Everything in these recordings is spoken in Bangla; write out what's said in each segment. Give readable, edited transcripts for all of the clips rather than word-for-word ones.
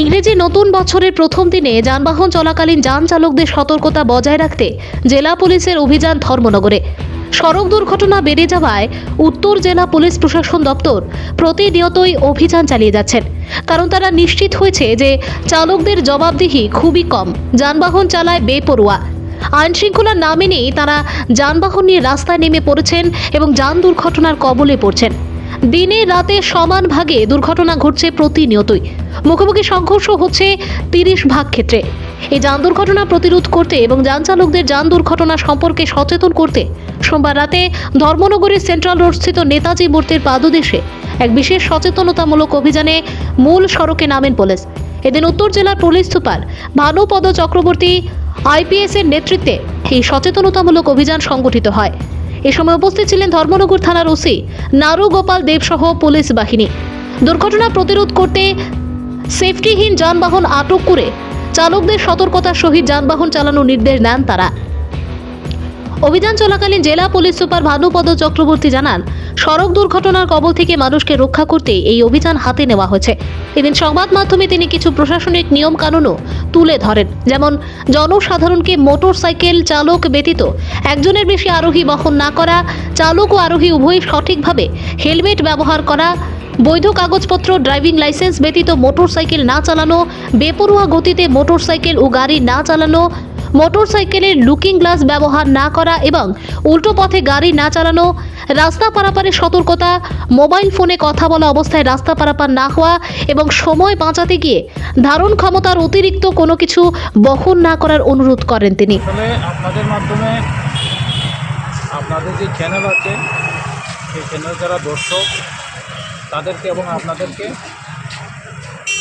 ইংরেজি নতুন বছরের প্রথম দিনে যানবাহন চলাকালীন যান চালকদের সতর্কতা বজায় রাখতে জেলা পুলিশের অভিযান ধর্মনগরে। সড়ক দুর্ঘটনা বেড়ে যাওয়ায় উত্তর জেলা পুলিশ প্রশাসন দপ্তর প্রতিনিয়তই অভিযান চালিয়ে যাচ্ছেন, কারণ তারা নিশ্চিত হয়েছে যে চালকদের জবাবদিহি খুবই কম, যানবাহন চালায় বেপরোয়া। আইন শৃঙ্খলার না মেনেই তারা যানবাহন নিয়ে রাস্তায় নেমে পড়েছেন এবং যান দুর্ঘটনার কবলে পড়ছেন। দিনে রাতে সমান ভাগে দুর্ঘটনা ঘটছে প্রতিনিয়তই। মুখোমুখি সংঘর্ষ হচ্ছে 30 ভাগ ক্ষেত্রে। এই যান দুর্ঘটনা প্রতিরোধ করতে এবং যান চালকদের যান দুর্ঘটনা সম্পর্কে সচেতন করতে সোমবার রাতে ধর্মনগরের সেন্ট্রাল রোড স্থিত নেতাজি মূর্তির পাদদেশে এক বিশেষ সচেতনতামূলক অভিযানে মূল সড়কে নামেন পুলিশ। এদিন উত্তর জেলার police super Bhanupada Chakraborty IPS এর নেতৃত্বে এই সচেতনতামূলক অভিযান সংগঠিত হয়। এ সময় উপস্থিত ছিলেন ধর্মনগর থানার ওসি নারু গোপাল দেব সহ পুলিশ বাহিনী। দুর্ঘটনা প্রতিরোধ করতে সেফটিহীন যানবাহন আটক করে চালকদের সতর্কতার সহিত যানবাহন চালানোর নির্দেশ দেন তারা। অভিযান চলাকালীন জেলা পুলিশ সুপার ভানুপদ চক্রবর্তী জানান, সড়ক দুর্ঘটনার কবল থেকে মানুষকে রক্ষা করতে এই অভিযান হাতে নেওয়া হয়েছে। এদিন সংবাদ মাধ্যমে তিনি কিছু প্রশাসনিক নিয়ম কানুনও তুলে ধরেন, যেমন জনসাধারণকে মোটরসাইকেল চালক ব্যতীত একজনের বেশি আরোহী বহন না করা, চালক ও আরোহী উভয়ই সঠিকভাবে হেলমেট ব্যবহার করা, বৈধ কাগজপত্র ড্রাইভিং লাইসেন্স ব্যতীত মোটরসাইকেল না চালানো, বেপরোয়া গতিতে মোটরসাইকেল ও গাড়ি না চালানো, মোটরসাইকেলের লুকিং গ্লাস ব্যবহার না করা এবং উল্টো পথে গাড়ি না চালানো, রাস্তা পারাপারের সতর্কতা, মোবাইল ফোনে কথা বলা অবস্থায় রাস্তা পারাপার না হওয়া এবং সময় বাঁচাতে গিয়ে ধারণ ক্ষমতার অতিরিক্ত কোনো কিছু বহন না করার অনুরোধ করেন তিনি। আসলে আপনাদের মাধ্যমে আপনাদের যে চ্যানেল আছে সেই চ্যানেল যারা দর্শক তাদেরকে এবং আপনাদেরকে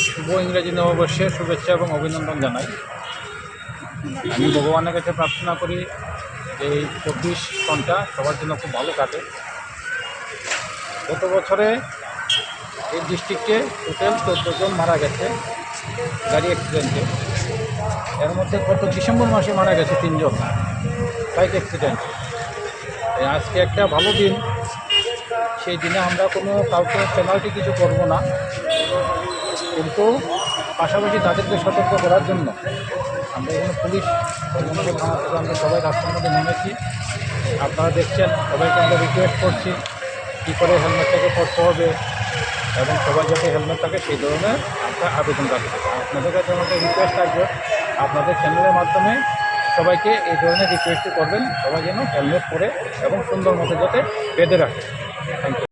শুভ ইংরেজি নববর্ষের শুভেচ্ছা এবং অভিনন্দন জানাই। আমি ভগবানের কাছে প্রার্থনা করি এই 24 ঘন্টা সবার জন্য খুব ভালো কাটে। গত বছরে এই ডিস্ট্রিক্টে টোটাল 14 জন মারা গেছে গাড়ি অ্যাক্সিডেন্টে। এর মধ্যে গত ডিসেম্বর মাসে মারা গেছে 3 জন বাইক অ্যাক্সিডেন্টে। আজকে একটা ভালো দিন, সেই দিনে আমরা কোনো কাউকে পেনাল্টি কিছু করব না, কিন্তু পাশাপাশি তাদেরকে সতর্ক করার জন্য আমরা এখানে পুলিশ ধর্মনগর থানা থেকে আমরা সবাই রাস্তার মধ্যে নেমেছি। আপনারা দেখছেন, সবাইকে আমরা রিকোয়েস্ট করছি কী করে হেলমেটটাকে পরতে হবে এবং সবাই যাতে হেলমেট থাকে সেই ধরনের আমরা আবেদন রাখছি। আপনাদের কাছে আমাদের রিকোয়েস্ট থাকবে, আপনাদের চ্যানেলের মাধ্যমে সবাইকে এই ধরনের রিকোয়েস্টই করবেন, সবাই যেন হেলমেট পরে এবং সুন্দর মতো যাতে বেঁধে রাখে। Thank you.